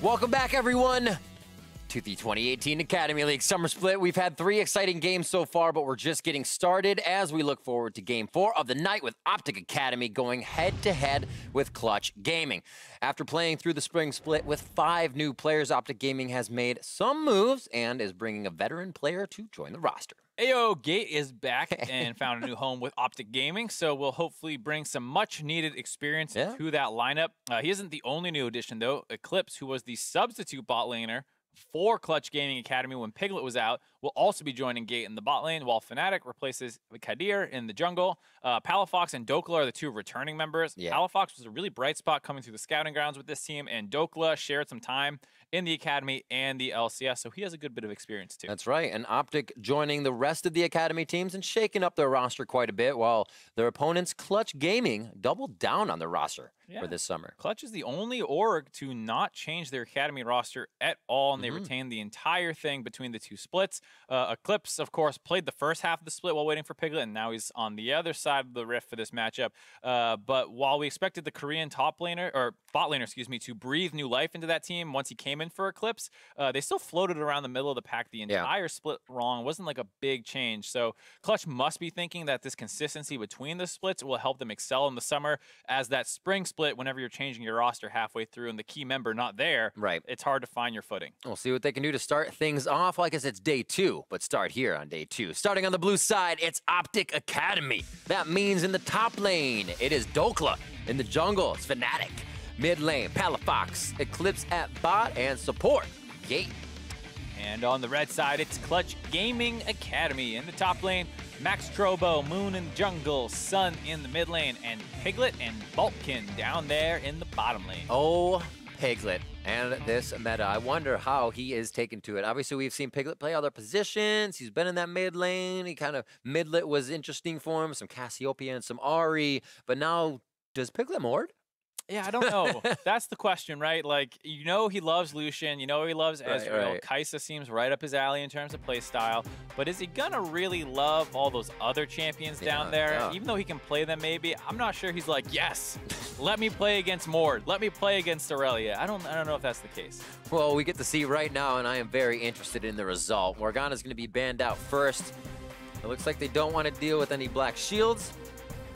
Welcome back, everyone, to the 2018 Academy League Summer Split. We've had 3 exciting games so far, but we're just getting started as we look forward to Game 4 of the night with OpTic Academy going head-to-head with Clutch Gaming. After playing through the spring split with 5 new players, OpTic Gaming has made some moves and is bringing a veteran player to join the roster. Ayo, Gate is back and found a new home with OpTic Gaming, so we'll hopefully bring some much-needed experience to that lineup. He isn't the only new addition, though. Eclipse, who was the substitute bot laner for Clutch Gaming Academy when Piglet was out, will also be joining Gate in the bot lane, while Fnatic replaces Kadir in the jungle. Palafox and Dokla are the 2 returning members. Palafox was a really bright spot coming through the scouting grounds with this team, and Dokla shared some time in the Academy and the LCS, so he has a good bit of experience too. That's right, and OpTic joining the rest of the Academy teams and shaking up their roster quite a bit, while their opponents, Clutch Gaming, doubled down on their roster for this summer. Clutch is the only org to not change their Academy roster at all, and they retained the entire thing between the 2 splits. Eclipse, of course, played the first half of the split while waiting for Piglet, and now he's on the other side of the rift for this matchup. But while we expected the Korean top laner, or bot laner, excuse me, to breathe new life into that team once he came in for Eclipse, they still floated around the middle of the pack the entire split wrong. It wasn't like a big change. So Clutch must be thinking that this consistency between the splits will help them excel in the summer, as that spring split, whenever you're changing your roster halfway through and the key member not there, it's hard to find your footing. We'll see what they can do to start things off. Like I said, it's day 2, but start here on day 2. Starting on the blue side, it's OpTic Academy. That means in the top lane, it is Dokla. In the jungle, it's Fnatic. Mid lane, Palafox. Eclipse at bot, and support, Gate. And on the red side, it's Clutch Gaming Academy. In the top lane, Max Trobo, Moon in the jungle, Sun in the mid lane, and Piglet and Balkan down there in the bottom lane. Oh, Piglet and this meta. I wonder how he is taken to it. Obviously, we've seen Piglet play other positions. He's been in that mid lane. He kind of, midlet was interesting for him, some Cassiopeia and some Ahri. But now, does Piglet Mord? Yeah, I don't know. That's the question, right? Like, you know he loves Lucian. You know he loves Ezreal. Kai'Sa seems right up his alley in terms of play style. But is he going to really love all those other champions down there? Even though he can play them maybe, I'm not sure he's like, yes, let me play against Mord. Let me play against Aurelia. I don't know if that's the case. Well, we get to see right now, and I am very interested in the result. Morgana's going to be banned out first. It looks like they don't want to deal with any black shields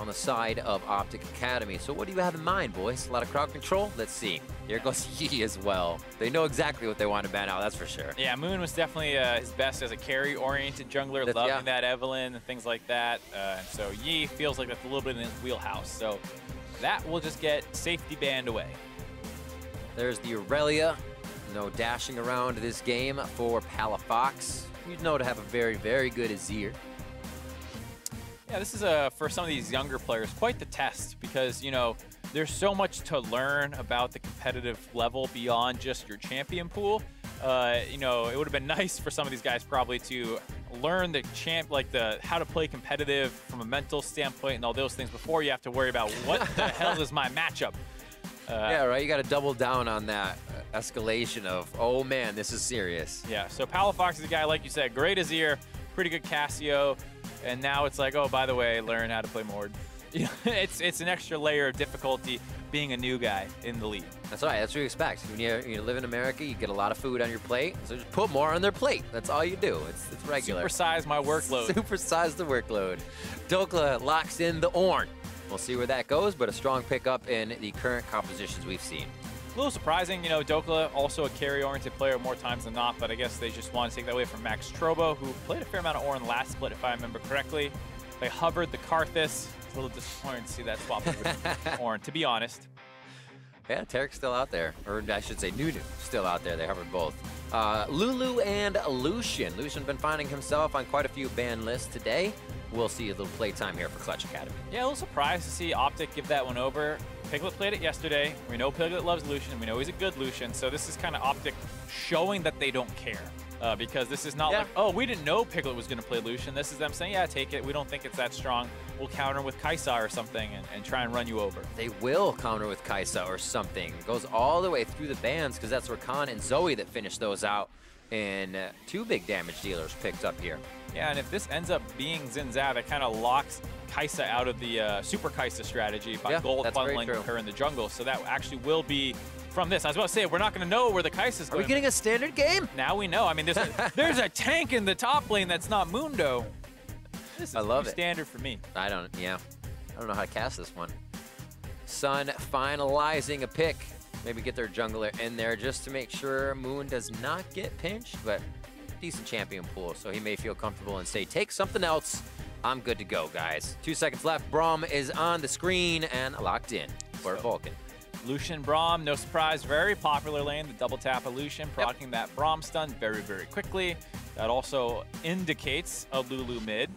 on the side of OpTic Academy. So what do you have in mind, boys? A lot of crowd control? Let's see. Here goes Yi as well. They know exactly what they want to ban out, that's for sure. Yeah, Moon was definitely his best as a carry-oriented jungler, loving that Evelyn and things like that. And so Yi feels like that's a little bit in his wheelhouse. So that will just get safety banned away. There's the Aurelia. No dashing around this game for Palafox. You'd know to have a very, very good Azir. Yeah, this is, for some of these younger players, quite the test because, you know, there's so much to learn about the competitive level beyond just your champion pool. You know, it would have been nice for some of these guys probably to learn the how to play competitive from a mental standpoint and all those things before you have to worry about what the hell is my matchup. Yeah, right. You got to double down on that escalation of, oh man, this is serious. Yeah, so Palafox is a guy, like you said, great Azir, pretty good Cassio. And now it's like, oh, by the way, learn how to play Mord. It's an extra layer of difficulty being a new guy in the league. That's right. That's what you expect. When you live in America, you get a lot of food on your plate, so just put more on their plate. That's all you do. It's regular. Supersize my workload. Supersize the workload. Dokla locks in the Ornn. We'll see where that goes, but a strong pickup in the current compositions we've seen. A little surprising, you know, Dokla, also a carry-oriented player more times than not, but I guess they just want to take that away from Max Trobo, who played a fair amount of Ornn last split, if I remember correctly. They hovered the Karthus. It's a little disappointing to see that swap with Ornn, to be honest. Yeah, Tarek's still out there, or I should say Nunu still out there. They hovered both. Lulu and Lucian. Lucian been finding himself on quite a few ban lists today. We'll see a little playtime here for Clutch Academy. Yeah, a little surprised to see OpTic give that one over. Piglet played it yesterday. We know Piglet loves Lucian. We know he's a good Lucian. So this is kind of OpTic showing that they don't care. Because this is not like, oh, we didn't know Piglet was going to play Lucian. This is them saying, yeah, take it. We don't think it's that strong. We'll counter with Kai'Sa or something and try and run you over. They will counter with Kai'Sa or something. It goes all the way through the bans because that's Rakan and Zoe that finished those out. And 2 big damage dealers picked up here. Yeah, and if this ends up being Xin Zhao, that kind of locks Kai'Sa out of the Super Kai'Sa strategy by gold bundling her in the jungle. So that actually will be from this. I was about to say, we're not going to know where the Kai'Sa's going. Are we getting a standard game? Now we know. I mean, there's a tank in the top lane that's not Mundo. This is I love it. Standard for me. I don't know how to cast this one. Sun finalizing a pick. Maybe get their jungler in there just to make sure Moon does not get pinched, but decent champion pool, so he may feel comfortable and say, take something else. I'm good to go, guys. 2 seconds left. Braum is on the screen and locked in for Vulcan. Lucian Braum, no surprise, very popular lane. The double tap of Lucian, proccing that Braum stun very, very quickly. That also indicates a Lulu mid.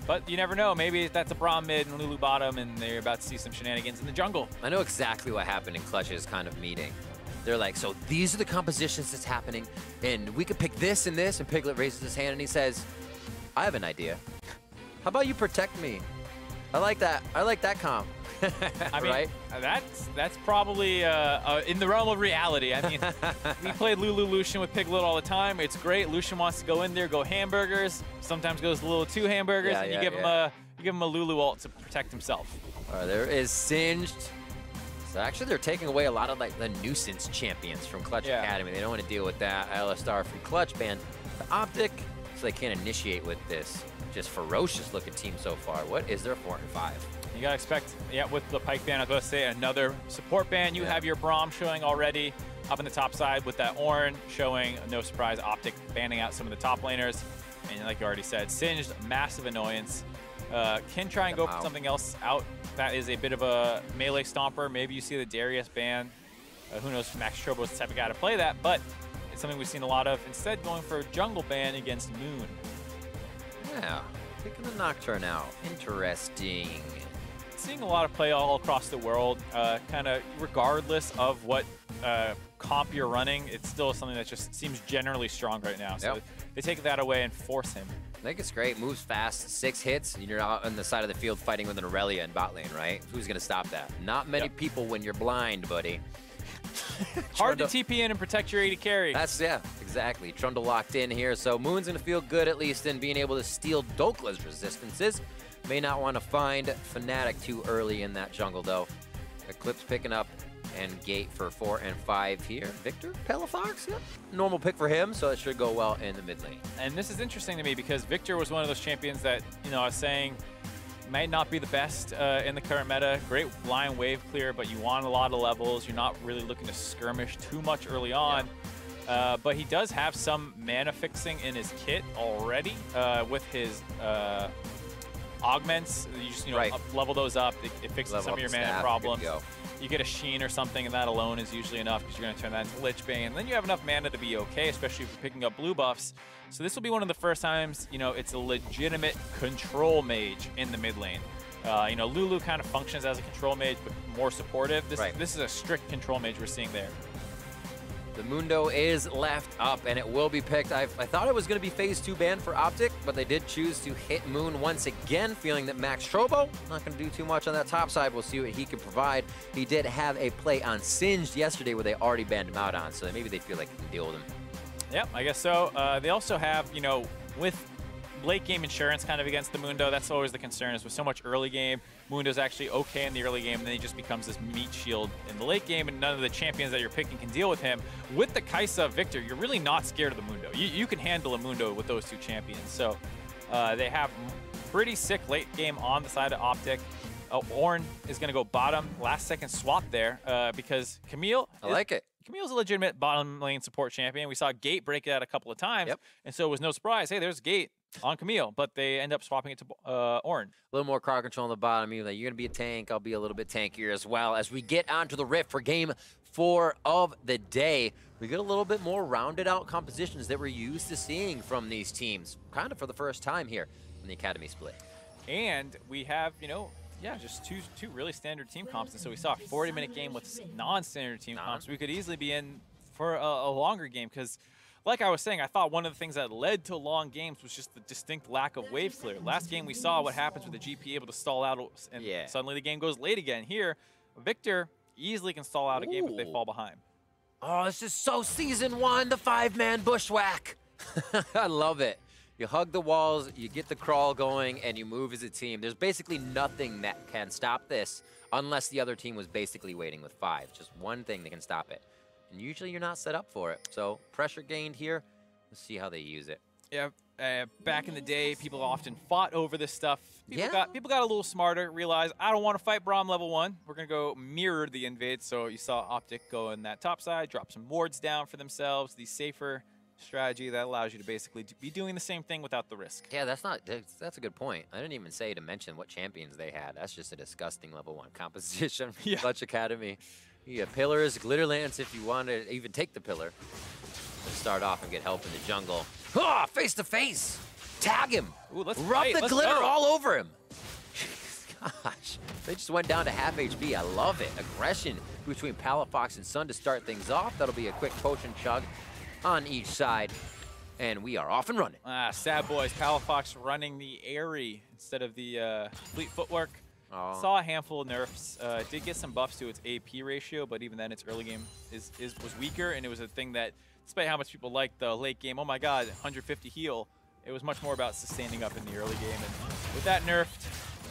But you never know. Maybe that's a Braum mid and Lulu bottom, and they're about to see some shenanigans in the jungle. I know exactly what happened in Clutch's kind of meeting. They're like, so these are the compositions that's happening, and we could pick this and this, and Piglet raises his hand and he says, I have an idea. How about you protect me? I like that. I like that comp. I mean, right? That's probably in the realm of reality. I mean, we played Lulu Lucian with Piglet all the time. It's great. Lucian wants to go in there, go hamburgers. Sometimes goes a little 2 hamburgers, and you give him a Lulu ult to protect himself. There is Singed. So actually, they're taking away a lot of like the nuisance champions from Clutch Academy. They don't want to deal with that. LSR from Clutch banned the OpTic, so they can't initiate with this just ferocious looking team so far. What is their 4 and 5? You gotta expect, with the Pyke ban, I was going to say another support ban. You have your Braum showing already up in the top side with that Ornn showing, no surprise, OpTic banning out some of the top laners. And like you already said, Singed, massive annoyance. Can try and go for something else out. That is a bit of a melee stomper. Maybe you see the Darius ban. Who knows if Max Trobo's the type of guy to play that, but it's something we've seen a lot of. Instead, going for a jungle ban against Moon. Yeah, picking the Nocturne out. Interesting. Seeing a lot of play all across the world, kind of regardless of what comp you're running, it's still something that just seems generally strong right now. So they take that away and force him. I think it's great. Moves fast, 6 hits, and you're out on the side of the field fighting with an Aurelia in bot lane, right? Who's going to stop that? Not many people when you're blind, buddy. Hard to TP in and protect your AD carry. That's, exactly. Trundle locked in here, so Moon's going to feel good at least in being able to steal Dokla's resistances. May not want to find Fnatic too early in that jungle, though. Eclipse picking up and Gate for 4 and 5 here. Victor Pelefox, normal pick for him, so it should go well in the mid lane. And this is interesting to me because Victor was one of those champions that, I was saying, might not be the best in the current meta. Great line wave clear, but you want a lot of levels. You're not really looking to skirmish too much early on. But he does have some mana fixing in his kit already with his augments. You just level those up. It fixes some of your mana problems. You get a Sheen or something, and that alone is usually enough because you're going to turn that into Lich Bane. And then you have enough mana to be okay, especially if you're picking up blue buffs. So this will be one of the first times, it's a legitimate control mage in the mid lane. Lulu kind of functions as a control mage, but more supportive. This is a strict control mage we're seeing there. The Mundo is left up, and it will be picked. I thought it was going to be phase 2 ban for OpTic, but they did choose to hit Moon once again, feeling that Max Trobo not going to do too much on that top side. We'll see what he can provide. He did have a play on Singed yesterday where they already banned him out on, so maybe they feel like they can deal with him. Yep, I guess so. They also have, with late game insurance kind of against the Mundo, that's always the concern, is with so much early game, Mundo's actually okay in the early game, and then he just becomes this meat shield in the late game, and none of the champions that you're picking can deal with him. With the Kai'Sa Victor, you're really not scared of the Mundo. You can handle a Mundo with those 2 champions. So they have pretty sick late game on the side of OpTic. Ornn is going to go bottom, last second swap there because Camille. I like it. Camille's a legitimate bottom lane support champion. We saw Gate break it out a couple of times, and so it was no surprise. Hey, there's Gate on Camille, but they end up swapping it to Ornn. A little more crowd control on the bottom. You're going to be a tank. I'll be a little bit tankier as well. As we get onto the Rift for game 4 of the day, we get a little bit more rounded out compositions that we're used to seeing from these teams, kind of for the first time here in the Academy split. And we have, just two really standard team comps. And so we saw a 40-minute game with non-standard team comps. We could easily be in for a longer game because, like I was saying, I thought one of the things that led to long games was just the distinct lack of wave clear. Last game we saw what happens with the GP able to stall out, and suddenly the game goes late again. Here, Victor easily can stall out a game if they fall behind. Oh, this is so Season 1, the 5-man bushwhack. I love it. You hug the walls, you get the crawl going, and you move as a team. There's basically nothing that can stop this unless the other team was basically waiting with 5. Just one thing that can stop it. And usually you're not set up for it. So pressure gained here. Let's see how they use it. Yeah, back in the day, people often fought over this stuff. People got a little smarter, realized, I don't want to fight Braum level 1. We're going to go mirror the invade. So you saw OpTic go in that top side, drop some wards down for themselves, the safer strategy that allows you to basically be doing the same thing without the risk. Yeah, that's a good point. I didn't even say to mention what champions they had. That's just a disgusting level 1 composition from Clutch Academy. You have pillars, glitter lance if you want to even take the pillar. Let's start off and get help in the jungle. Ah, face to face. Tag him. Ooh, Rub the glitter all over him. Gosh, they just went down to half HP. I love it. Aggression between Palafox and Sun to start things off. That'll be a quick potion chug on each side. And we are off and running. Sad boys. Palafox running the Airy instead of the Fleet Footwork. Oh. Saw a handful of nerfs. Did get some buffs to its AP ratio, but even then its early game was weaker, and it was a thing that, despite how much people liked the late game, oh my god, 150 heal, it was much more about sustaining up in the early game. And with that nerfed,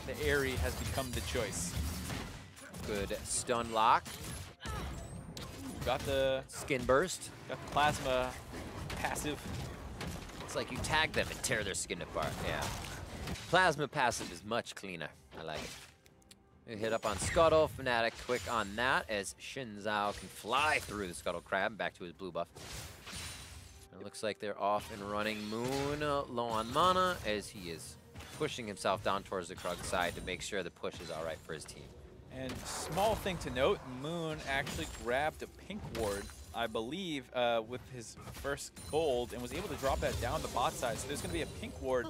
the Airy has become the choice. Good stun lock. Got the skin burst. Got the plasma passive. It's like you tag them and tear their skin apart. Yeah. Plasma passive is much cleaner. I like it. We hit up on Scuttle. Fnatic quick on that as Xin Zhao can fly through the Scuttle Crab back to his blue buff. It looks like they're off and running. Moon low on mana as he is pushing himself down towards the Krug side to make sure the push is all right for his team. And small thing to note, Moon actually grabbed a pink ward, I believe, with his first gold and was able to drop that down the bot side. So there's going to be a pink ward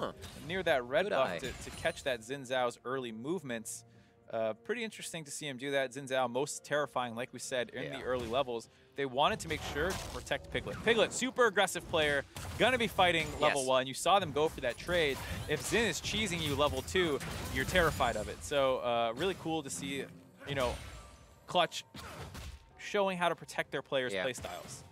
near that red buff to catch that Xin Zhao's early movements. Pretty interesting to see him do that. Xin Zhao, most terrifying, like we said, in the early levels. They wanted to make sure to protect Piglet. Piglet, super aggressive player, gonna be fighting level 1. You saw them go for that trade. If Xin is cheesing you level 2, you're terrified of it. So really cool to see, you know, Clutch showing how to protect their players' playstyles.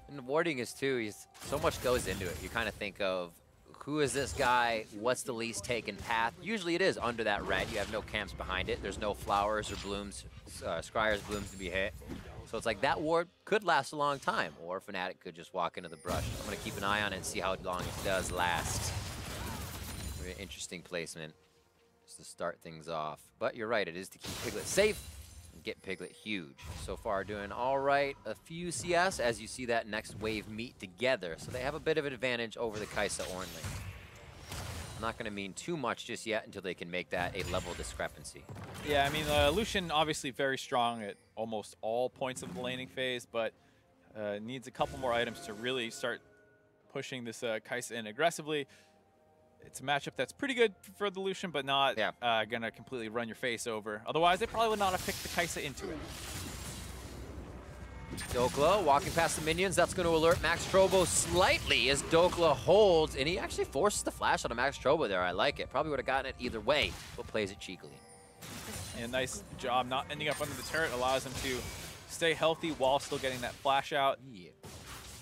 And the warding is too, so much goes into it. You kind of think of, who is this guy? What's the least taken path? Usually it is under that red. You have no camps behind it. There's no flowers or blooms, scryers, blooms to be hit. So it's like that ward could last a long time, or Fnatic could just walk into the brush. I'm going to keep an eye on it and see how long it does last. Very interesting placement just to start things off. But you're right, it is to keep Piglet safe and get Piglet huge. So far doing all right. A few CS as you see that next wave meet together. So they have a bit of an advantage over the Kai'Sa Ornn lane. Not going to mean too much just yet until they can make that a level discrepancy. Yeah, I mean, Lucian obviously very strong at almost all points of the laning phase, but needs a couple more items to really start pushing this Kai'Sa in aggressively. It's a matchup that's pretty good for the Lucian, but not going to completely run your face over. Otherwise, they probably would not have picked the Kai'Sa into it. Dokla walking past the minions. That's going to alert Max Trobo slightly as Dokla holds, and he actually forces the flash on a Max Trobo there. I like it. Probably would have gotten it either way, but plays it cheekily. And nice job not ending up under the turret. Allows him to stay healthy while still getting that flash out. Yeah.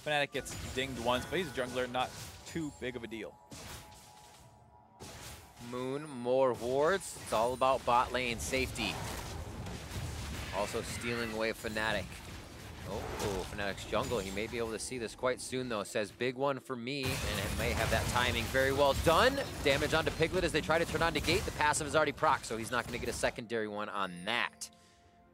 Fnatic gets dinged once, but he's a jungler, not too big of a deal. Moon, more wards. It's all about bot lane safety. Also stealing away Fnatic. Oh, Fnatic's jungle. He may be able to see this quite soon, though. Says, big one for me, and it may have that timing very well done. Damage onto Piglet as they try to turn on Negate. The passive is already proc, so he's not going to get a secondary one on that.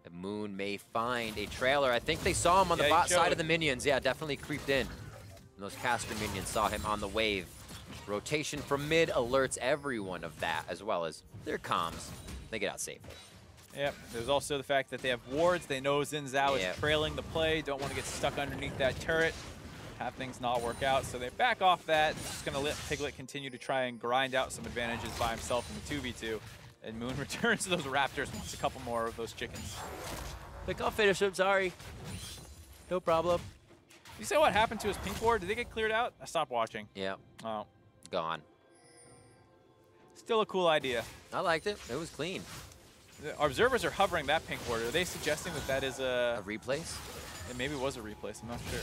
The Moon may find a trailer. I think they saw him on the bot side of the minions. Yeah, definitely creeped in. And those caster minions saw him on the wave. Rotation from mid alerts everyone of that, as well as their comms. They get out safely. Yep, there's also the fact that they have wards. They know Xin Zhao is trailing the play, don't want to get stuck underneath that turret, have things not work out. So they back off that, just going to let Piglet continue to try and grind out some advantages by himself in the 2v2. And Moon returns to those Raptors, wants a couple more of those chickens. Like, I'll finish him, sorry. No problem. You say what happened to his pink ward? Did they get cleared out? I stopped watching. Yeah. Oh. Gone. Still a cool idea. I liked it. It was clean. The observers are hovering that pink ward. Are they suggesting that that is a replace? It maybe was a replace. I'm not sure.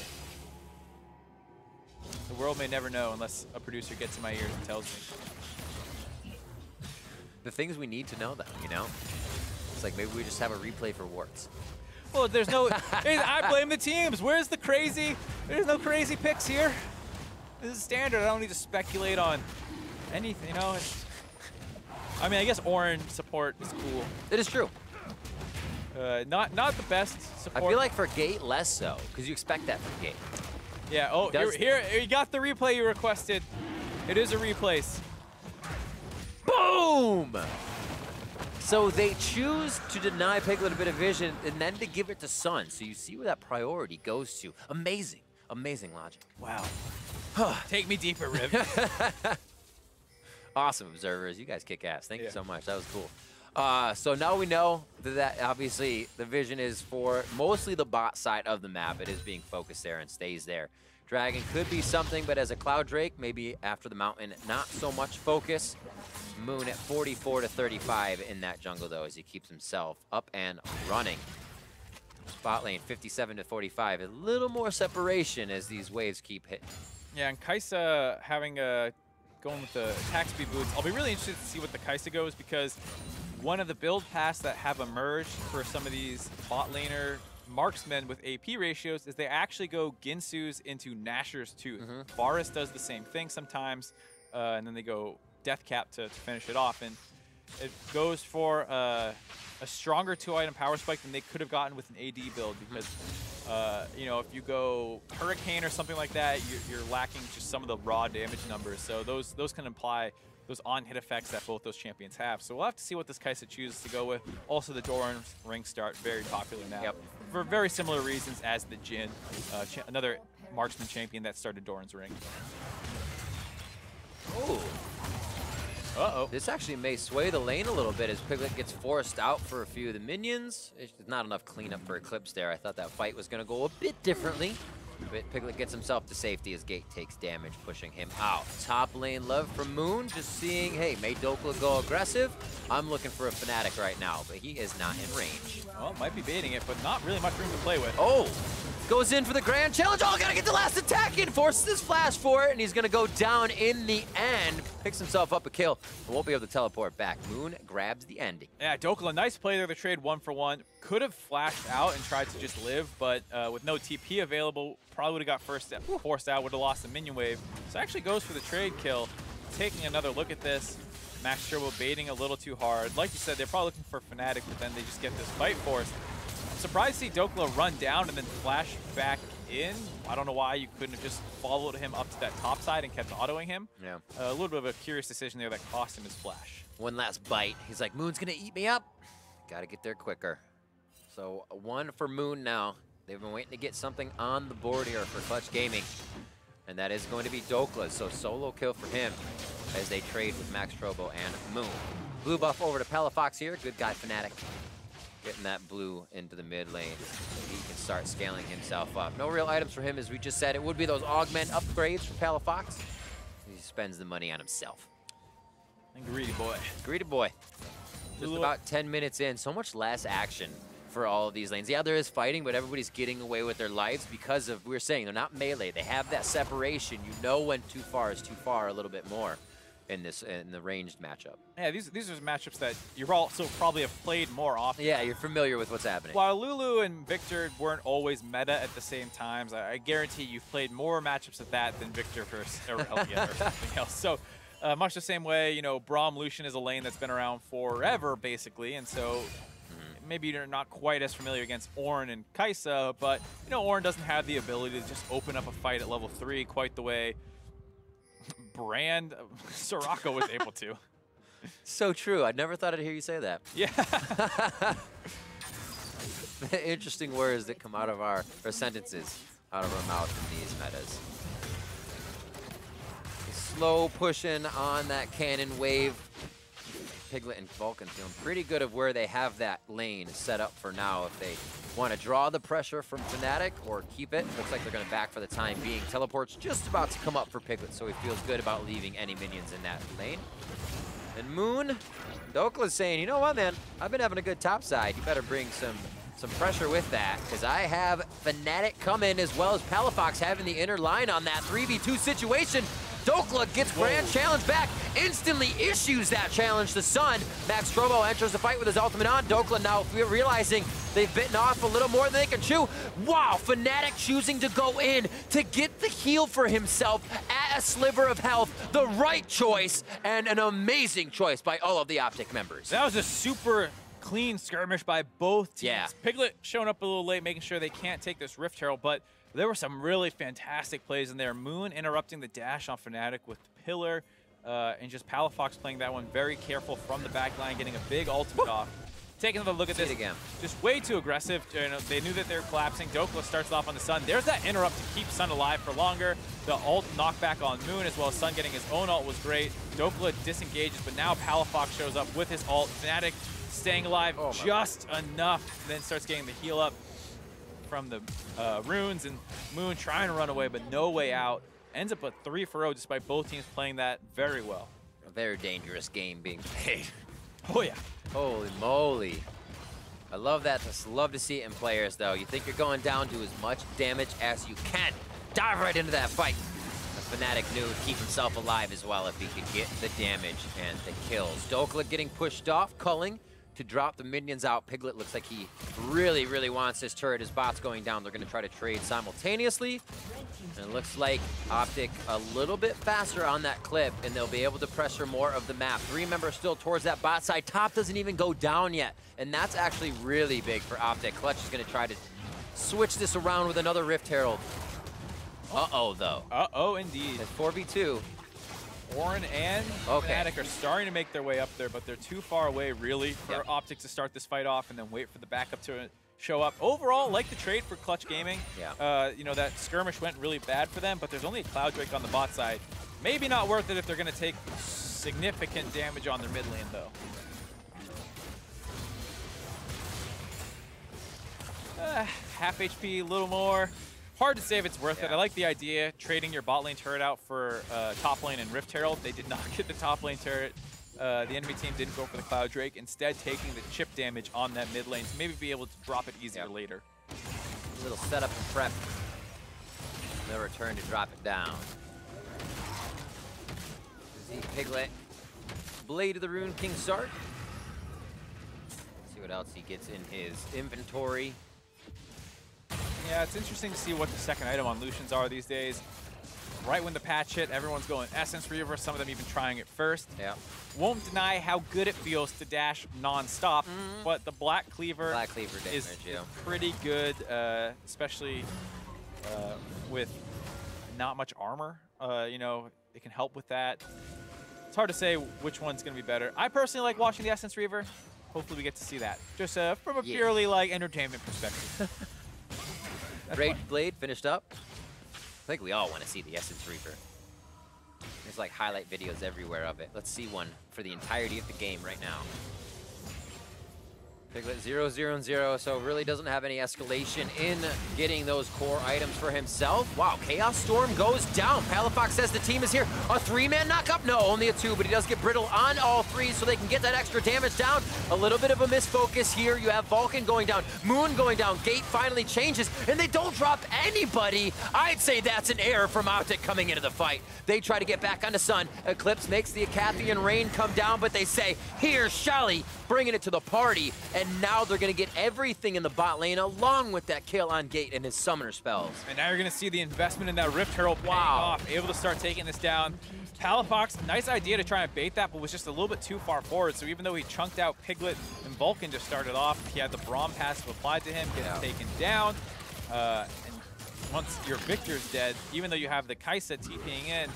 The world may never know unless a producer gets in my ears and tells me. The things we need to know, though, you know? It's like maybe we just have a replay for warts. Well, there's no... I blame the teams. Where's the crazy... There's no crazy picks here. This is standard. I don't need to speculate on anything, you know? I mean, I guess orange support is cool. It is true. Not the best support. I feel like for Gate, less so, because you expect that from Gate. Yeah, oh, here, you got the replay you requested. It is a replace. Boom! So they choose to deny Piglet a bit of vision and then to give it to Sun. So you see where that priority goes to. Amazing, amazing logic. Wow. Take me deeper, Riv. Awesome, observers. You guys kick ass. Thank you so much. That was cool. So now we know that obviously the vision is for mostly the bot side of the map. It is being focused there and stays there. Dragon could be something, but as a Cloud Drake, maybe after the mountain, not so much focus. Moon at 44 to 35 in that jungle, though, as he keeps himself up and running. Spot lane 57 to 45. A little more separation as these waves keep hitting. Yeah, and Kai'Sa having going with the attack speed boots. I'll be really interested to see what the Kai'Sa goes, because one of the build paths that have emerged for some of these bot laner marksmen with AP ratios is they actually go Ginsu's into Nashor's Tooth. Varus does the same thing sometimes, and then they go Death Cap to finish it off. And it goes for a stronger 2-item power spike than they could have gotten with an AD build, because you know, if you go Hurricane or something like that, you're lacking just some of the raw damage numbers. So those can imply those on-hit effects that both those champions have. So we'll have to see what this Kai'Sa chooses to go with. Also, the Doran's Ring start, very popular now. For very similar reasons as the Jhin, another marksman champion that started Doran's Ring. Oh. Uh-oh. This actually may sway the lane a little bit as Piglet gets forced out for a few of the minions. It's not enough cleanup for Eclipse there. I thought that fight was going to go a bit differently. But Piglet gets himself to safety as Gate takes damage, pushing him out. Top lane love from Moon, just seeing, hey, may Dokla go aggressive? I'm looking for a Fnatic right now, but he is not in range. Well, might be baiting it, but not really much room to play with. Oh, goes in for the grand challenge. Oh, gotta get the last attack in, forces his flash for it, and he's gonna go down in the end. Picks himself up a kill, but won't be able to teleport back. Moon grabs the ending. Yeah, Dokla, nice play there. The trade 1-for-1. Could have flashed out and tried to just live, but with no TP available, probably would have got forced out, would have lost the minion wave. So actually goes for the trade kill. Taking another look at this, Max Turbo baiting a little too hard. Like you said, they're probably looking for Fnatic, but then they just get this fight forced. I'm surprised to see Dokla run down and then flash back in. I don't know why you couldn't have just followed him up to that top side and kept autoing him. Yeah. A little bit of a curious decision there that cost him his flash. One last bite. He's like, Moon's gonna eat me up. Gotta get there quicker. So one for Moon now. They've been waiting to get something on the board here for Clutch Gaming. And that is going to be Dokla. So solo kill for him as they trade with Max Turbo and Moon. Blue buff over to Palafox here. Good guy, Fnatic. Getting that blue into the mid lane. He can start scaling himself up. No real items for him, as we just said. It would be those augment upgrades for Palafox. He spends the money on himself. And greedy boy. Greedy boy. Just about 10 minutes in. So much less action for all of these lanes. Yeah, there is fighting, but everybody's getting away with their lives because of, we were saying, they're not melee. They have that separation. You know when too far is too far a little bit more in the ranged matchup. Yeah, these are matchups that you also probably have played more often. Yeah, you're familiar with what's happening. While Lulu and Victor weren't always meta at the same times, I guarantee you've played more matchups of that than Victor versus Elliot or something else. So much the same way, you know, Braum Lucian is a lane that's been around forever, basically, and so maybe you're not quite as familiar against Ornn and Kai'Sa, but, you know, Ornn doesn't have the ability to just open up a fight at level 3 quite the way Brand Soraka was able to. So true. I never thought I'd hear you say that. Yeah. Interesting words that come out of or sentences out of our mouth in these metas. Slow pushing on that cannon wave. Piglet and Vulcan feeling pretty good of where they have that lane set up for now. If they want to draw the pressure from Fnatic or keep it, looks like they're going to back for the time being. Teleport's just about to come up for Piglet, so he feels good about leaving any minions in that lane. And Moon, Dokla's saying, you know what, man? I've been having a good top side. You better bring some some pressure with that, because I have Fnatic come in as well as Palafox having the inner line on that 3v2 situation. Dokla gets Grand Challenge back, instantly issues that challenge to Sun. Max Strobo enters the fight with his ultimate on. Dokla now realizing they've bitten off a little more than they can chew. Wow, Fnatic choosing to go in to get the heal for himself at a sliver of health. The right choice, and an amazing choice by all of the OpTic members. That was a super clean skirmish by both teams. Yeah. Piglet showing up a little late, making sure they can't take this Rift Herald, but there were some really fantastic plays in there. Moon interrupting the dash on Fnatic with Pillar, and just Palafox playing that one very careful from the back line, getting a big ultimate off. Taking another look at this, again. Just way too aggressive. You know, they knew that they were collapsing. Dokla starts off on the Sun. There's that interrupt to keep Sun alive for longer. The ult knockback on Moon, as well as Sun getting his own ult, was great. Dokla disengages, but now Palafox shows up with his ult. Fnatic staying alive just enough, then starts getting the heal up from the runes, and Moon trying to run away, but no way out. Ends up a 3-for-0 despite both teams playing that very well. A very dangerous game being played. Oh yeah. Holy moly. I love that. Just love to see it in players, though. You think you're going down to as much damage as you can. Dive right into that fight. The Fnatic knew to keep himself alive as well if he could get the damage and the kills. Dokla getting pushed off, culling to drop the minions out. Piglet looks like he really, really wants this turret. His bot's going down. They're going to try to trade simultaneously. And it looks like OpTic a little bit faster on that clip, and they'll be able to pressure more of the map. 3 members still towards that bot side. Top doesn't even go down yet, and that's actually really big for OpTic. Clutch is going to try to switch this around with another Rift Herald. Uh-oh, though. Uh-oh, indeed. It's 4v2. Orin and Fnatic are starting to make their way up there, but they're too far away, really, for OpTic to start this fight off and then wait for the backup to show up. Overall, like the trade for Clutch Gaming. Yeah. You know, that skirmish went really bad for them, but there's only a Cloud Drake on the bot side. Maybe not worth it if they're going to take significant damage on their mid lane, though. Half HP, a little more. Hard to say if it's worth it. I like the idea, trading your bot lane turret out for top lane and Rift Herald. They did not get the top lane turret. The enemy team didn't go for the Cloud Drake, instead taking the chip damage on that mid lane to maybe be able to drop it easier later. A little setup and prep. They'll return to drop it down. See Piglet. Blade of the Rune King Sark. See what else he gets in his inventory. Yeah, it's interesting to see what the second item on Lucians are these days. Right when the patch hit, everyone's going Essence Reaver, some of them even trying it first. Yeah. Won't deny how good it feels to dash non-stop, but the Black Cleaver, damage, is pretty good, especially with not much armor. You know, it can help with that. It's hard to say which one's going to be better. I personally like watching the Essence Reaver. Hopefully we get to see that. Just from a purely like entertainment perspective. Great Blade finished up. I think we all want to see the Essence Reaper. There's like highlight videos everywhere of it. Let's see one for the entirety of the game right now. Piglet 0, 0, and 0, so really doesn't have any escalation in getting those core items for himself. Wow, Chaos Storm goes down. Palafox says the team is here. A 3-man knockup? No, only a 2, but he does get Brittle on all 3 so they can get that extra damage down. A little bit of a misfocus here. You have Vulcan going down, Moon going down, Gate finally changes, and they don't drop anybody. I'd say that's an error from OpTic coming into the fight. They try to get back onto Sun. Eclipse makes the Acathian Rain come down, but they say, here's Shally, bringing it to the party. And now they're going to get everything in the bot lane along with that kill on Gate and his summoner spells. And now you're going to see the investment in that Rift Herald paying off, able to start taking this down. Palafox, nice idea to try and bait that, but was just a little bit too far forward. So even though he chunked out Piglet and Vulcan to start it off, he had the Braum passive applied to him, gets taken down. And once your Victor's dead, even though you have the Kaisa TPing in,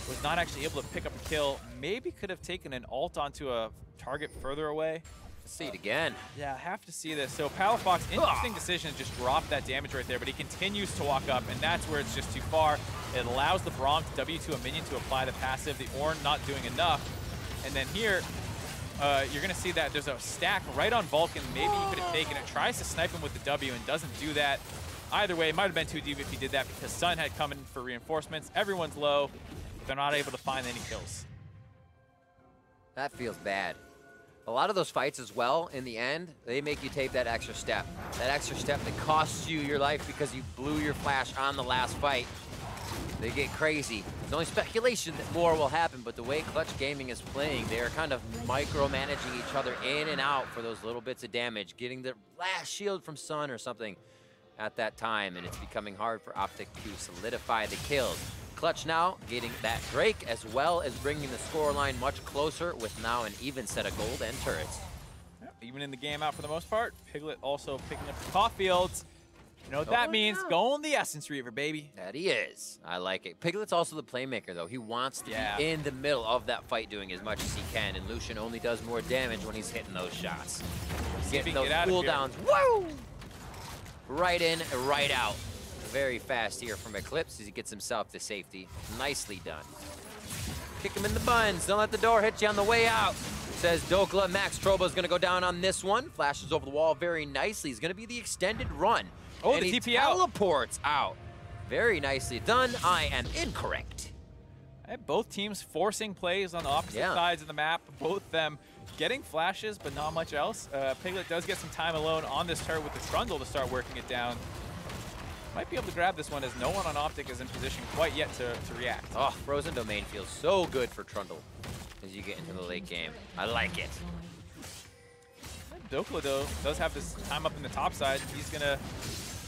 was not actually able to pick up a kill. Maybe could have taken an ult onto a target further away. Let's see it again. Yeah, I have to see this. So Palafox, interesting decision to just drop that damage right there, but he continues to walk up, and that's where it's just too far. It allows the Braum to W2 a minion to apply the passive, the Ornn not doing enough. And then here, you're going to see that there's a stack right on Vulcan. Maybe he could have taken it. Tries to snipe him with the W and doesn't do that. Either way, it might have been too deep if he did that because Sun had come in for reinforcements. Everyone's low. They're not able to find any kills. That feels bad. A lot of those fights as well, in the end, they make you take that extra step. That extra step that costs you your life because you blew your flash on the last fight. They get crazy. There's only speculation that more will happen, but the way Clutch Gaming is playing, they're kind of micromanaging each other in and out for those little bits of damage, getting the last shield from Sun or something at that time, and it's becoming hard for OpTic to solidify the kills. Clutch now getting that Drake, as well as bringing the scoreline much closer with now an even set of gold and turrets. Yeah, even in the game out for the most part. Piglet also picking up the Caulfields. You know what that means? Going the Essence Reaver, baby. That he is. I like it. Piglet's also the playmaker, though. He wants to be in the middle of that fight doing as much as he can, and Lucian only does more damage when he's hitting those shots. He's getting those cooldowns. Woo! Right in, right out. Very fast here from Eclipse as he gets himself to safety. Nicely done. Kick him in the buns. Don't let the door hit you on the way out. Says Dokla. Max Trobo's going to go down on this one. Flashes over the wall very nicely. He's going to be the extended run. Oh, and the he TP out. Teleports out. Very nicely done. I am incorrect. Both teams forcing plays on the opposite sides of the map. Both them getting flashes, but not much else. Piglet does get some time alone on this turret with the Trundle to start working it down. Might be able to grab this one as no one on OpTic is in position quite yet to react. Oh, Frozen Domain feels so good for Trundle as you get into the late game. I like it. Dokla, though, does have this time up in the top side. He's going to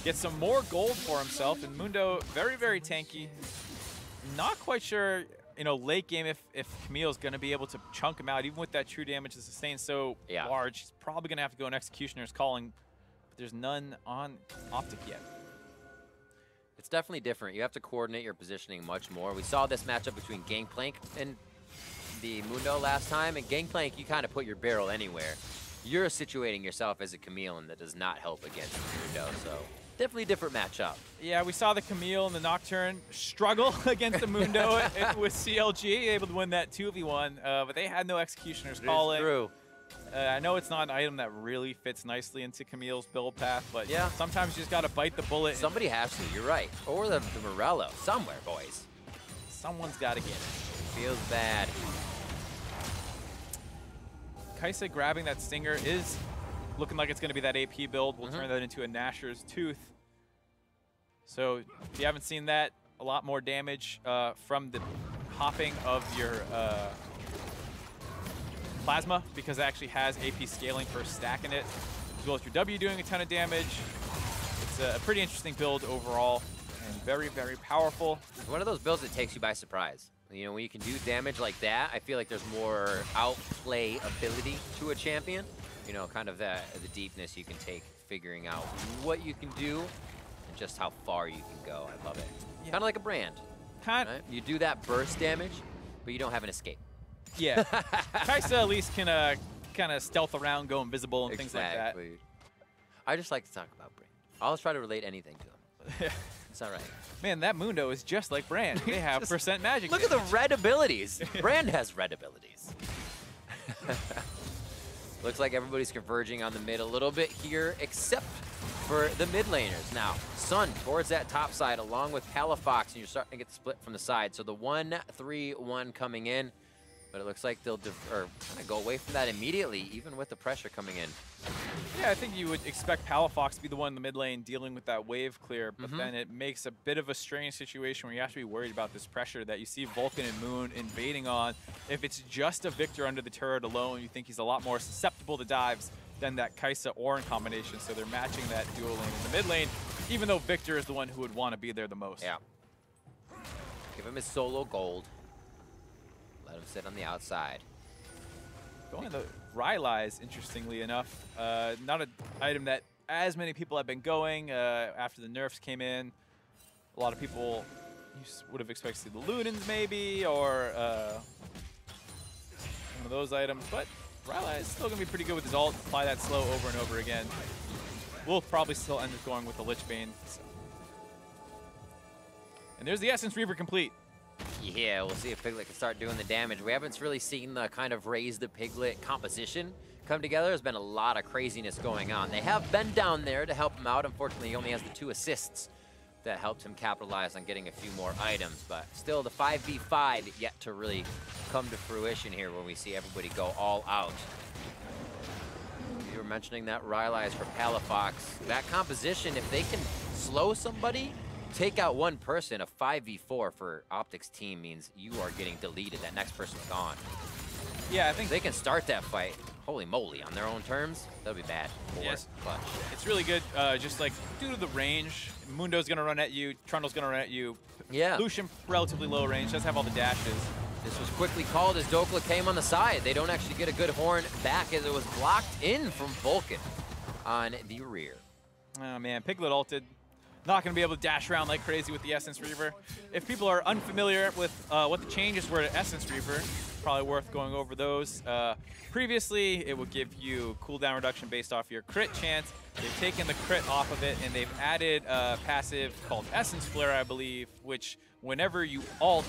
get some more gold for himself. And Mundo, very, very tanky. Not quite sure, you know, late game if Camille's going to be able to chunk him out. Even with that true damage to sustain so large, he's probably going to have to go in Executioner's Calling. But there's none on OpTic yet. It's definitely different. You have to coordinate your positioning much more. We saw this matchup between Gangplank and the Mundo last time. And Gangplank, you kind of put your barrel anywhere. You're situating yourself as a Camille, and that does not help against the Mundo. So definitely a different matchup. Yeah, we saw the Camille and the Nocturne struggle against the Mundo with CLG, able to win that 2v1, but they had no Executioner's Calling. True. I know it's not an item that really fits nicely into Camille's build path, but sometimes you just got to bite the bullet. Somebody has to, you're right. Or the Morello, somewhere, boys. Someone's got to get it. Feels bad. Kaisa grabbing that Stinger is looking like it's going to be that AP build. We'll turn that into a Gnasher's Tooth. So if you haven't seen that, a lot more damage from the hopping of your Plasma, because it actually has AP scaling for stacking it, as well as your W doing a ton of damage. It's a pretty interesting build overall, and very, very powerful. It's one of those builds that takes you by surprise. You know, when you can do damage like that, I feel like there's more outplay ability to a champion. You know, kind of the deepness you can take, figuring out what you can do and just how far you can go. I love it. Yeah. Kind of like a brand. Right? You do that burst damage, but you don't have an escape. Yeah. Kaisa at least can kind of stealth around, go invisible, and things like that. I just like to talk about Brand. I'll always try to relate anything to him. It's all right. Man, that Mundo is just like Brand. They have percent magic. Look at the red abilities. Brand has red abilities. Looks like everybody's converging on the mid a little bit here, except for the mid laners. Now, Sun towards that top side along with Palafox, and you're starting to get the split from the side. So the 1-3-1 coming in. But it looks like they'll kind of go away from that immediately, even with the pressure coming in. Yeah, I think you would expect Palafox to be the one in the mid lane dealing with that wave clear, but then it makes a bit of a strange situation where you have to be worried about this pressure that you see Vulcan and Moon invading on. If it's just a Victor under the turret alone, you think he's a lot more susceptible to dives than that Kaisa-Ornn combination, so they're matching that duo lane in the mid lane, even though Victor is the one who would want to be there the most. Yeah. Give him his solo gold. Let him sit on the outside. Going the Rylai's, interestingly enough, not an item that as many people have been going after the nerfs came in. A lot of people would have expected to see the Lunans maybe, or one of those items, but Rylai is still going to be pretty good with his ult. Apply that slow over and over again. We'll probably still end up going with the Lichbane. So. And there's the Essence Reaver complete. Yeah, we'll see if Piglet can start doing the damage. We haven't really seen the kind of Raise the Piglet composition come together. There's been a lot of craziness going on. They have been down there to help him out. Unfortunately, he only has the 2 assists that helped him capitalize on getting a few more items. But still, the 5v5 yet to really come to fruition here when we see everybody go all out. mentioning that. Rylai's for Palafox. That composition, if they can slow somebody, take out one person, a 5v4 for OpTic's team means you are getting deleted. That next person's gone. Yeah, I think they can start that fight. Holy moly, on their own terms, that'll be bad for Clutch. It's really good, just like due to the range. Mundo's gonna run at you, Trundle's gonna run at you. Yeah. Lucian, relatively low range, does have all the dashes. This was quickly called as Dokla came on the side. They don't actually get a good horn back as it was blocked in from Vulcan on the rear. Oh man, Piglet ulted. Not going to be able to dash around like crazy with the Essence Reaver. If people are unfamiliar with what the changes were to Essence Reaver, probably worth going over those. Previously, it would give you cooldown reduction based off your crit chance. They've taken the crit off of it, and they've added a passive called Essence Flare, I believe, which whenever you ult,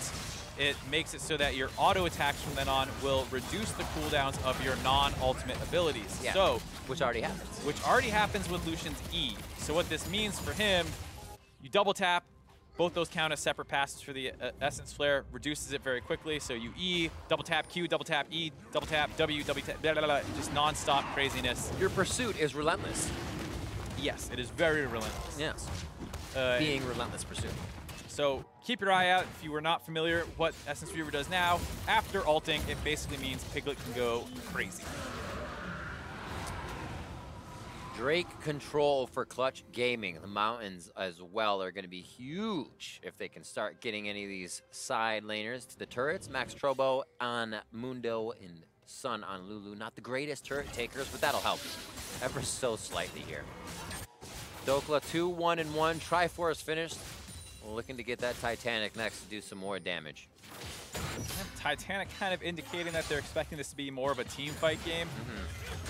it makes it so that your auto attacks from then on will reduce the cooldowns of your non-ultimate abilities. Yeah, so, which already happens. Which already happens with Lucian's E. So what this means for him, you double tap, both those count as separate passes for the Essence Flare, reduces it very quickly. So you E, double tap Q, double tap E, double tap W, double tap, blah, blah, blah, just non-stop craziness. Your pursuit is relentless. Yes, it is very relentless. Yes, being relentless pursuit. So keep your eye out if you were not familiar what Essence Reaver does now. After ulting, it basically means Piglet can go crazy. Drake control for Clutch Gaming. The mountains as well are going to be huge if they can start getting any of these side laners to the turrets. Max Trobo on Mundo and Sun on Lulu. Not the greatest turret takers, but that'll help ever so slightly here. Dokla 2-1-1. Triforce finished. Looking to get that Titanic next to do some more damage. Titanic kind of indicating that they're expecting this to be more of a team fight game.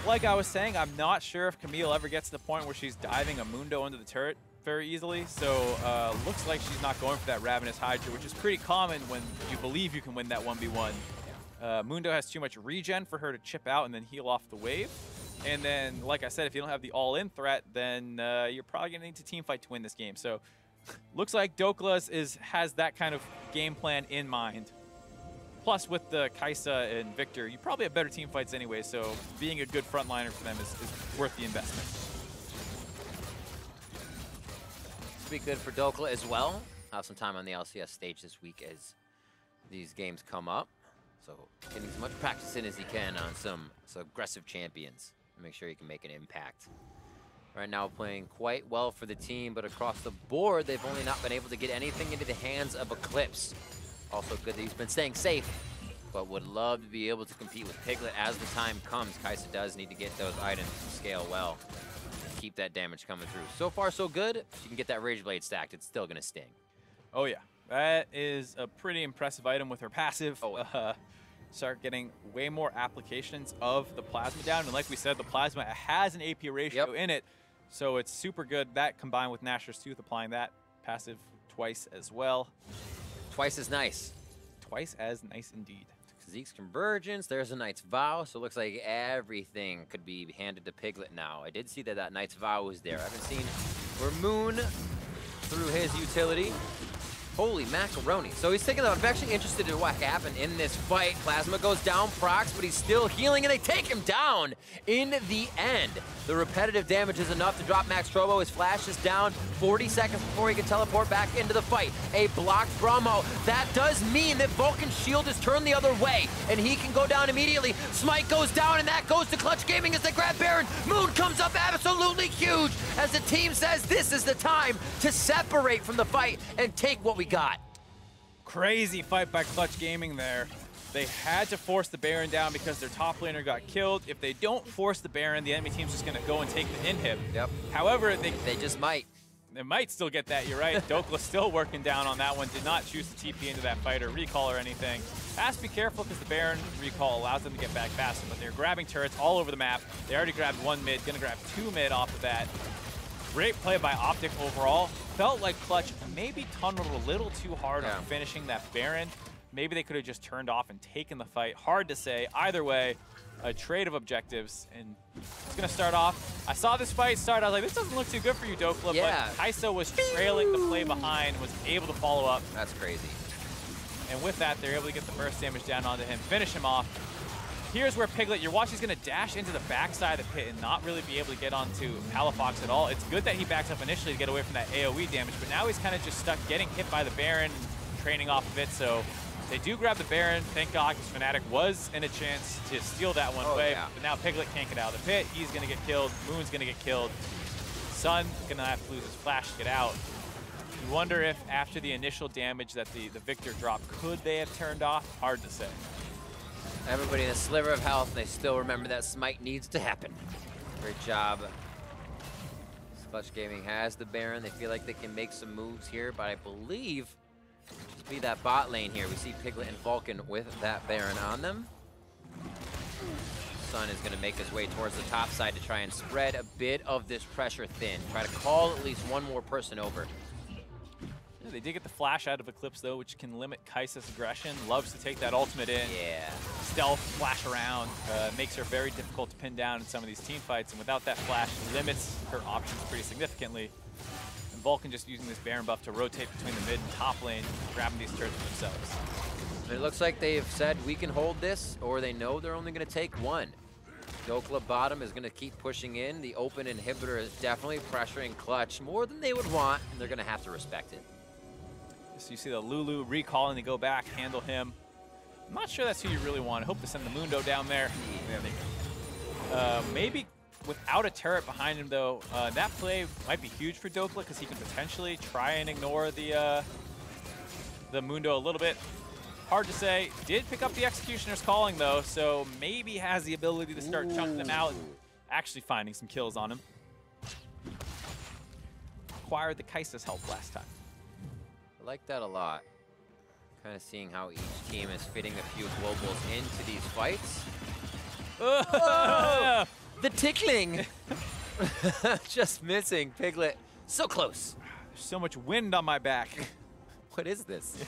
Like I was saying, I'm not sure if Camille ever gets to the point where she's diving a Mundo into the turret very easily. So looks like she's not going for that Ravenous Hydra, which is pretty common when you believe you can win that 1v1. Mundo has too much regen for her to chip out and then heal off the wave. And then, like I said, if you don't have the all-in threat, then you're probably going to need to team fight to win this game. So looks like Dokla has that kind of game plan in mind. Plus, with the Kaisa and Victor, you probably have better team fights anyway, so being a good frontliner for them is worth the investment. This will be good for Dokla as well. Have some time on the LCS stage this week as these games come up. So getting as much practice in as he can on some aggressive champions and make sure he can make an impact. Right now playing quite well for the team, but across the board, they've only not been able to get anything into the hands of Eclipse. Also good that he's been staying safe, but would love to be able to compete with Piglet as the time comes. Kaisa does need to get those items to scale well and keep that damage coming through. So far, so good. If you can get that Rage Blade stacked, it's still going to sting. Oh, yeah. That is a pretty impressive item with her passive. Oh, start getting way more applications of the Plasma down. And like we said, the Plasma has an AP ratio in it, so it's super good. That combined with Nashor's Tooth, applying that passive twice as well. Twice as nice. Twice as nice indeed. Zeke's Convergence, there's a Knight's Vow, so it looks like everything could be handed to Piglet now. I did see that that Knight's Vow was there. I haven't seen Ramoon through his utility. Holy macaroni. So he's thinking about, I'm actually interested in what happened in this fight. Plasma goes down, procs, but he's still healing, and they take him down in the end. The repetitive damage is enough to drop Max Trobo. His flash is down 40 seconds before he can teleport back into the fight. A blocked Brahmo. That does mean that Vulcan's shield is turned the other way, and he can go down immediately. Smite goes down, and that goes to Clutch Gaming as they grab Baron. Moon comes up absolutely huge as the team says this is the time to separate from the fight and take what we got. Crazy fight by Clutch Gaming there. They had to force the Baron down because their top laner got killed. If they don't force the Baron, the enemy team's just going to go and take the inhib. Yep. However, they just might. They might still get that, you're right. Dokla's still working down on that one. Did not choose to TP into that fight or recall or anything. Has to be careful because the Baron recall allows them to get back faster, but they're grabbing turrets all over the map. They already grabbed one mid, gonna grab two mid off of that. Great play by OpTic overall. Felt like Clutch maybe tunneled a little too hard on finishing that Baron. Maybe they could have just turned off and taken the fight. Hard to say. Either way, a trade of objectives, and it's going to start off. I saw this fight start. I was like, this doesn't look too good for you, Dokla. But Kaisa was trailing the play behind, was able to follow up. That's crazy. And with that, they're able to get the burst damage down onto him, finish him off. here's where Piglet, you're watching, he's going to dash into the backside of the pit and not really be able to get onto Palafox at all. It's good that he backs up initially to get away from that AoE damage, but now he's kind of just stuck getting hit by the Baron, training off of it. So they do grab the Baron. Thank God, because Fnatic was in a chance to steal that one away. Yeah. But now Piglet can't get out of the pit. He's going to get killed. Moon's going to get killed. Sun going to have to lose his flash to get out. You wonder if after the initial damage that the Victor dropped, could they have turned off? Hard to say. Everybody in a sliver of health, they still remember that smite needs to happen. Great job. Clutch Gaming has the Baron. They feel like they can make some moves here, but I believe just be that bot lane here. We see Piglet and Vulcan with that Baron on them. Sun is going to make his way towards the top side to try and spread a bit of this pressure thin. Try to call at least one more person over. Yeah, they did get the flash out of Eclipse, though, which can limit Kai'Sa's aggression. Loves to take that ultimate in. Yeah. Stealth, flash around. Makes her very difficult to pin down in some of these team fights. And without that flash, limits her options pretty significantly. And Vulcan just using this Baron buff to rotate between the mid and top lane, grabbing these turrets for themselves. It looks like they've said we can hold this, or they know they're only going to take one. Dokla bottom is going to keep pushing in. The open inhibitor is definitely pressuring Clutch more than they would want, and they're going to have to respect it. So you see the Lulu recalling to go back, handle him. I'm not sure that's who you really want. I hope to send the Mundo down there. There they go. Maybe without a turret behind him, though, that play might be huge for Dokla because he can potentially try and ignore the Mundo a little bit. Hard to say. Did pick up the Executioner's calling, though, so maybe has the ability to start chunking them out, actually finding some kills on him. Acquired the Kai'Sa's help last time. I like that a lot. Kind of seeing how each team is fitting a few globals into these fights. Oh, the tickling! Just missing. Piglet, so close. There's so much wind on my back. What is this?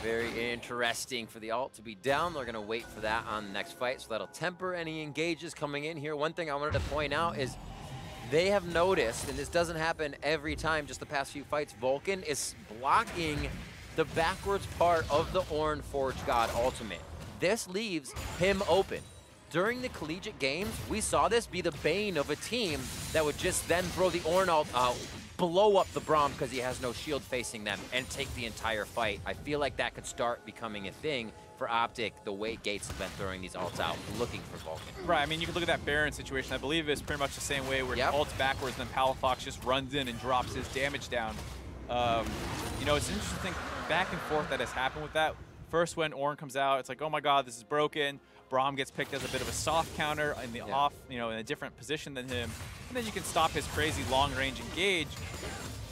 Very interesting for the ult to be down. They're going to wait for that on the next fight, so that'll temper any engages coming in here. One thing I wanted to point out is they have noticed, and this doesn't happen every time, just the past few fights, Vulcan is blocking the backwards part of the Ornn Forge God ultimate. This leaves him open. During the collegiate games, we saw this be the bane of a team that would just then throw the Ornn ult out, blow up the Braum because he has no shield facing them, and take the entire fight. I feel like that could start becoming a thing for OpTic, the way Gates have been throwing these ults out, looking for Vulcan. Right, I mean, you can look at that Baron situation. I believe it's pretty much the same way where he ults backwards and then Palafox just runs in and drops his damage down. You know, it's interesting back and forth that has happened with that. First, when Ornn comes out, it's like, oh my god, this is broken. Braum gets picked as a bit of a soft counter in the off, you know, in a different position than him. And then you can stop his crazy long-range engage.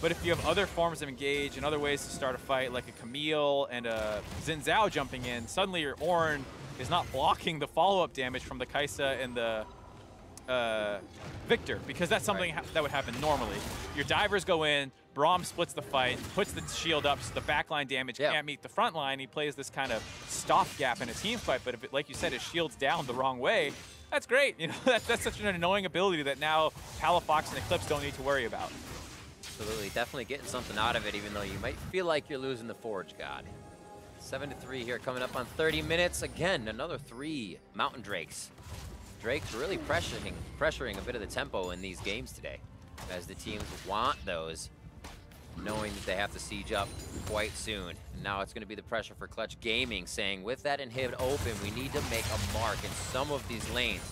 But if you have other forms of engage and other ways to start a fight, like a Camille and a Xin Zhao jumping in, suddenly your Ornn is not blocking the follow-up damage from the Kai'Sa and the Victor, because that's something that would happen normally. Your divers go in, Braum splits the fight, puts the shield up so the backline damage can't meet the front line. He plays this kind of stopgap in a team fight, but if it, like you said, his shield's down the wrong way, that's great. You know, that's such an annoying ability that now Palafox and Eclipse don't need to worry about. Absolutely, definitely getting something out of it, even though you might feel like you're losing the Forge God. 7-3 here, coming up on 30 minutes. Again, another 3 Mountain Drakes. Drake's really pressuring a bit of the tempo in these games today, as the teams want those, knowing that they have to siege up quite soon. And now it's going to be the pressure for Clutch Gaming, saying with that inhib open, we need to make a mark in some of these lanes.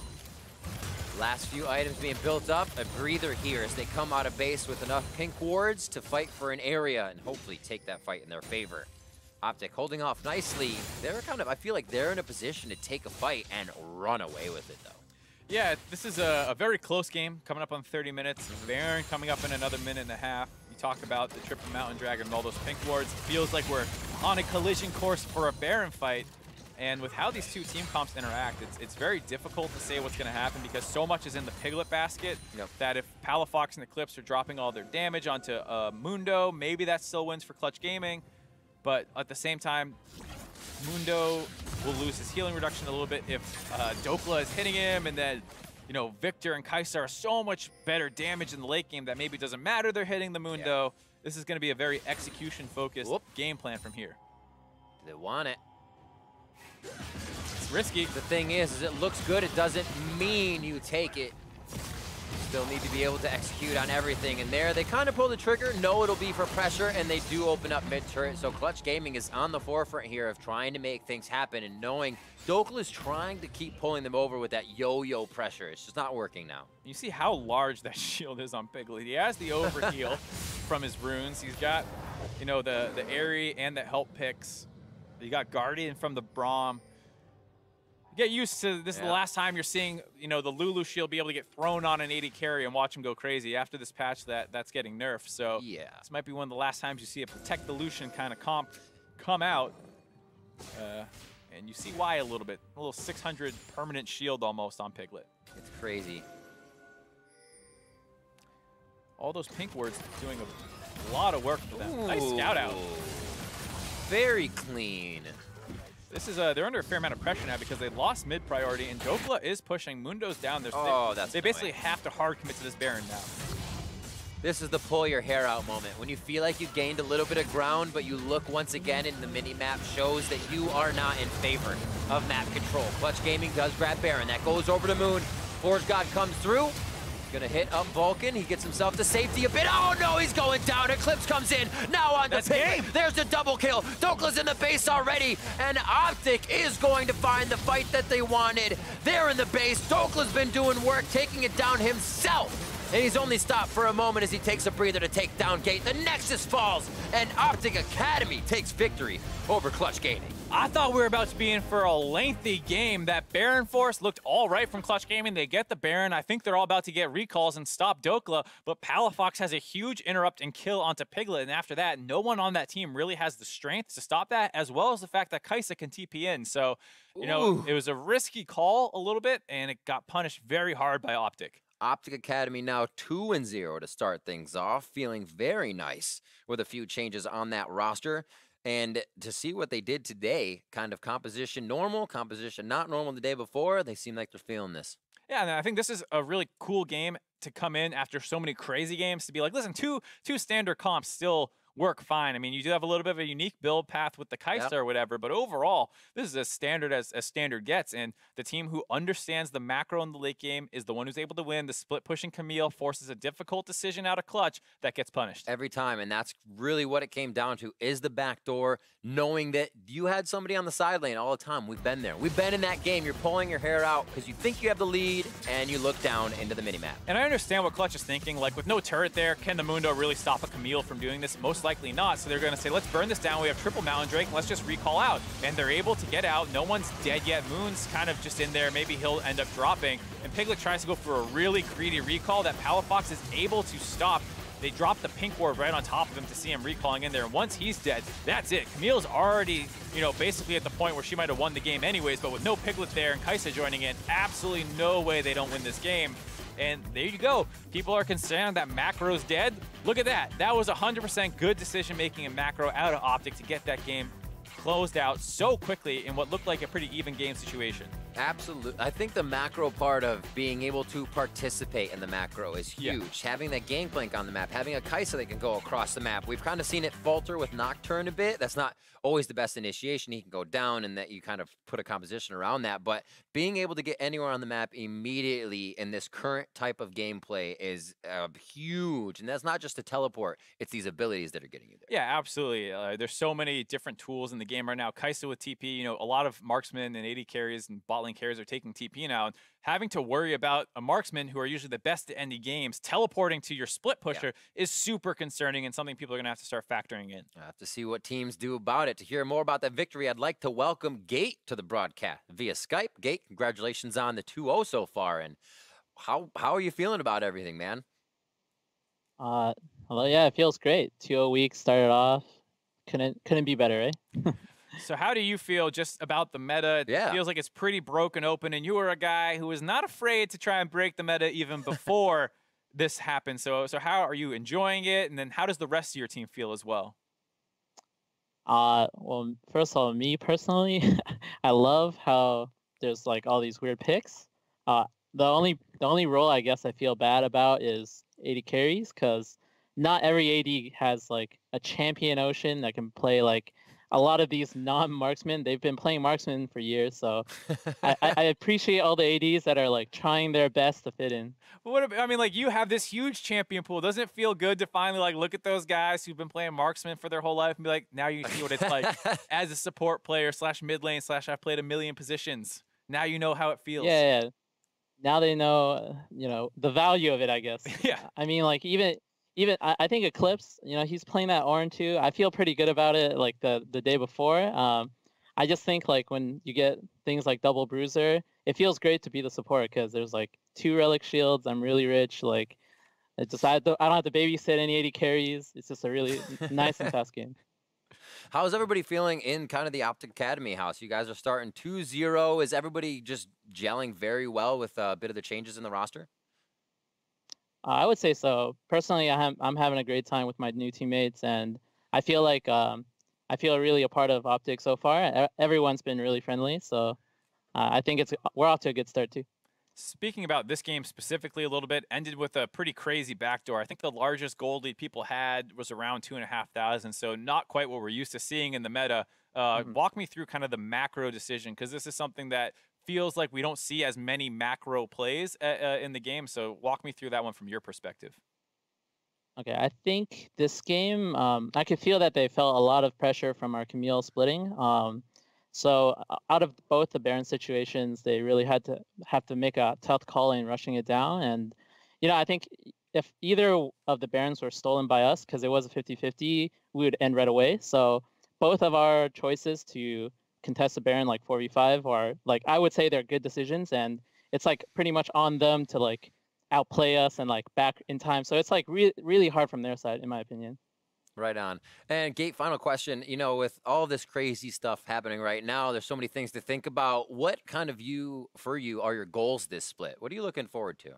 Last few items being built up, a breather here as they come out of base with enough pink wards to fight for an area and hopefully take that fight in their favor. OpTic holding off nicely. They're kind of, I feel like they're in a position to take a fight and run away with it, though. Yeah, this is a very close game coming up on 30 minutes. Baron coming up in another minute and a half. You talk about the triple Mountain Dragon and all those pink wards. It feels like we're on a collision course for a Baron fight. And with how these two team comps interact, it's very difficult to say what's going to happen because so much is in the Piglet basket that if Palafox and Eclipse are dropping all their damage onto Mundo, maybe that still wins for Clutch Gaming. But at the same time, Mundo will lose his healing reduction a little bit if Dokla is hitting him, and then, you know, Victor and Kai'Sa are so much better damage in the late game that maybe it doesn't matter they're hitting the Mundo. This is going to be a very execution-focused game plan from here. They want it. risky. The thing is it looks good. It doesn't mean you take it. Still need to be able to execute on everything. And there, they kind of pull the trigger, know it'll be for pressure, and they do open up mid-turret. So Clutch Gaming is on the forefront here of trying to make things happen and knowing Dokla is trying to keep pulling them over with that yo-yo pressure. It's just not working now. You see how large that shield is on Piglet. He has the overheal from his runes. He's got, you know, the Airy and the help picks. You got Guardian from the Braum. Get used to this. Is the last time you're seeing, you know, the Lulu shield be able to get thrown on an AD carry and watch him go crazy. After this patch, that's getting nerfed. So this might be one of the last times you see a Protect the Lucian kind of comp come out. And you see why a little bit. A little 600 permanent shield almost on Piglet. It's crazy. All those pink words doing a lot of work for them. Ooh. Nice scout out. Very clean. This is they're under a fair amount of pressure now because they lost mid priority, and Dokla is pushing. Mundo's down there. So they basically have to hard commit to this Baron now. This is the pull your hair out moment. When you feel like you gained a little bit of ground, but you look once again and the mini-map shows that you are not in favor of map control. Clutch Gaming does grab Baron. That goes over to Moon. Forge God comes through. Gonna hit up Vulcan. He gets himself to safety a bit. Oh no, he's going down. Eclipse comes in. Now on the pick. There's the double kill. Dokla's in the base already. And OpTic is going to find the fight that they wanted. They're in the base. Dokla's been doing work, taking it down himself. And he's only stopped for a moment as he takes a breather to take down Gate. The Nexus falls, and OpTic Academy takes victory over Clutch Gaming. I thought we were about to be in for a lengthy game. That Baron force looked all right from Clutch Gaming. They get the Baron. I think they're all about to get recalls and stop Dokla, but Palafox has a huge interrupt and kill onto Piglet, and after that, no one on that team really has the strength to stop that, as well as the fact that Kaisa can TP in. So, you know, it was a risky call a little bit, and it got punished very hard by OpTic. OpTic Academy now 2-0 to start things off, feeling very nice with a few changes on that roster. And to see what they did today, kind of composition normal, composition not normal the day before, they seem like they're feeling this. Yeah, and I think this is a really cool game to come in after so many crazy games to be like, listen, two standard comps still work fine. I mean, you do have a little bit of a unique build path with the Kaisa or whatever, but overall, this is as standard as standard gets. And the team who understands the macro in the late game is the one who's able to win. The split pushing Camille forces a difficult decision out of Clutch that gets punished. Every time, and that's really what it came down to, is the backdoor, knowing that you had somebody on the side lane all the time. We've been there. We've been in that game. You're pulling your hair out because you think you have the lead, and you look down into the minimap. And I understand what Clutch is thinking. Like, with no turret there, can the Mundo really stop a Camille from doing this? Most likely not. So they're going to say, let's burn this down. We have triple Mountain Drake. Let's just recall out. And they're able to get out. No one's dead yet. Moon's kind of just in there. Maybe he'll end up dropping. And Piglet tries to go for a really greedy recall that Palafox is able to stop. They drop the pink ward right on top of him to see him recalling in there. And once he's dead, that's it. Camille's already, you know, basically at the point where she might have won the game anyways, but with no Piglet there and Kaisa joining in, absolutely no way they don't win this game. And there you go. People are concerned that Macro's dead. Look at that. That was 100% good decision-making in Macro out of OpTic to get that game closed out so quickly in what looked like a pretty even game situation. Absolutely. I think the macro part of being able to participate in the macro is huge. Having that Gangplank on the map, having a Kaisa that can go across the map. We've kind of seen it falter with Nocturne a bit. That's not always the best initiation. He can go down and that you kind of put a composition around that. But being able to get anywhere on the map immediately in this current type of gameplay is huge. And that's not just a teleport. It's these abilities that are getting you there. Yeah, absolutely. There's so many different tools in the game right now. Kaisa with TP, you know, a lot of marksmen and AD carries and bot lane carries are taking TP now. And having to worry about a marksman who are usually the best at ending games teleporting to your split pusher is super concerning and something people are going to have to start factoring in. I have to see what teams do about it. To hear more about that victory, I'd like to welcome Gate to the broadcast via Skype. Gate, congratulations on the 2-0 so far. And how are you feeling about everything, man? Well, yeah, it feels great. 2-0 week started off. Couldn't be better, right? So how do you feel just about the meta? It feels like it's pretty broken open, and you were a guy who was not afraid to try and break the meta even before this happened. So how are you enjoying it? And then how does the rest of your team feel as well? Well, first of all, me personally, I love how there's like all these weird picks. The only role I guess I feel bad about is AD carries, because not every AD has like a champion Ocean that can play like a lot of these non-marksmen, they've been playing marksman for years, so I appreciate all the ADs that are like trying their best to fit in. But I mean, like, you have this huge champion pool. Doesn't it feel good to finally like look at those guys who've been playing marksman for their whole life and be like, now you see what it's like as a support player / mid lane / I've played a million positions. Now you know how it feels. Yeah. Now they know, the value of it, I guess. Yeah. I mean, like even I think Eclipse, he's playing that Ornn too. I feel pretty good about it. Like the day before. I just think like when you get things like double bruiser, it feels great to be the support because there's like 2 relic shields. I'm really rich. Like I don't have to babysit any 80 carries. It's just a really nice and fast game. How's everybody feeling in kind of the OpTic Academy house? You guys are starting 2-0. Is everybody just gelling very well with a bit of the changes in the roster? I would say so. Personally, I'm having a great time with my new teammates, and I feel like I feel really a part of OpTic so far. Everyone's been really friendly, so I think we're off to a good start too. Speaking about this game specifically a little bit, ended with a pretty crazy backdoor. I think the largest gold lead people had was around 2,500, so not quite what we're used to seeing in the meta. Walk me through kind of the macro decision, because this is something that feels like we don't see as many macro plays in the game, so walk me through that one from your perspective. Okay, I think this game, I could feel that they felt a lot of pressure from our Camille splitting. So out of both the Baron situations, they really have to make a tough call in rushing it down. And, I think if either of the Barons were stolen by us, because it was a 50-50, we would end right away. So both of our choices to contest the Baron like 4v5 are like, I would say they're good decisions. And it's like pretty much on them to like outplay us and like back in time. So it's like really hard from their side, in my opinion. Right on. And Gate, final question, with all this crazy stuff happening right now, there's so many things to think about. What kind of for you are your goals this split? What are you looking forward to?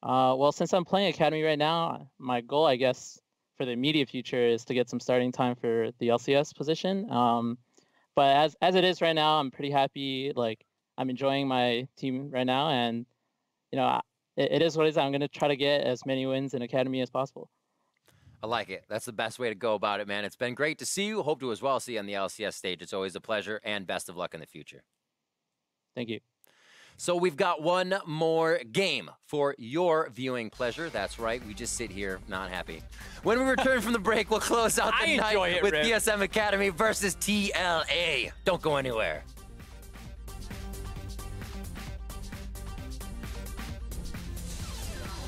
Well, since I'm playing Academy right now, my goal, I guess, for the immediate future is to get some starting time for the LCS position. But as it is right now, I'm pretty happy. Like, I'm enjoying my team right now, and it is what it is. I'm going to try to get as many wins in Academy as possible. I like it. That's the best way to go about it, man. It's been great to see you. Hope to as well see you on the LCS stage. It's always a pleasure, and best of luck in the future. Thank you. So we've got one more game for your viewing pleasure. That's right. We just sit here not happy. When we return from the break, we'll close out the night with DSM Academy versus TLA. Don't go anywhere.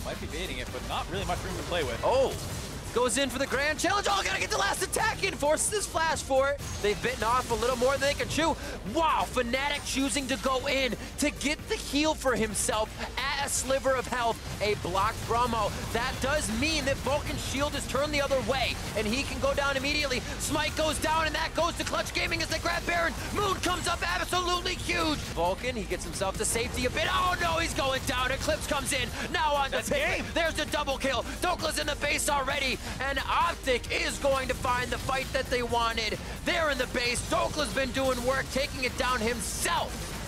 Might be baiting it, but not really much room to play with. Oh. Goes in for the grand challenge. Oh, gotta get the last attack in. Forces his flash for it. They've bitten off a little more than they can chew. Wow, Fnatic choosing to go in to get the heal for himself at a sliver of health. A blocked promo. That does mean that Vulcan's shield is turned the other way, and he can go down immediately. Smite goes down, and that goes to Clutch Gaming as they grab Baron. Moon comes up absolutely huge. Vulcan, he gets himself to safety a bit. Oh no, he's going down. Eclipse comes in. Now on the pick. There's the double kill. Dokla's in the base already. And OpTic is going to find the fight that they wanted. They're in the base. Dokla's been doing work, taking it down himself.